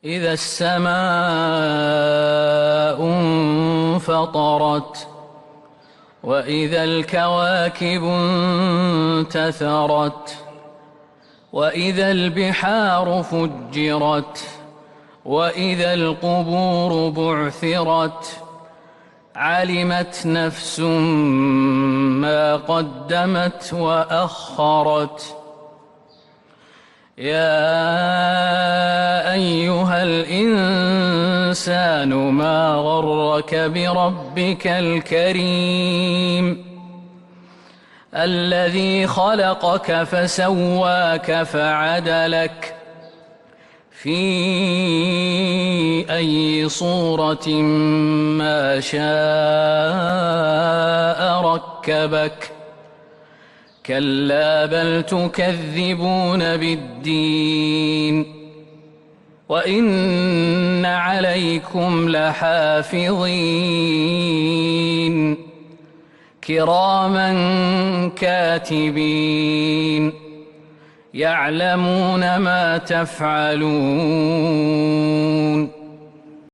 إذا السماء انفطرت وإذا الكواكب انتثرت وإذا البحار فجرت وإذا القبور بعثرت علمت نفس ما قدمت وأخرت. يا أيها الإنسان ما غرك بربك الكريم الذي خلقك فسواك فعدلك في أي صورة ما شاء ركبك. كلا بل تكذبون بالدين وإن عليكم لحافظين كراما كاتبين يعلمون ما تفعلون.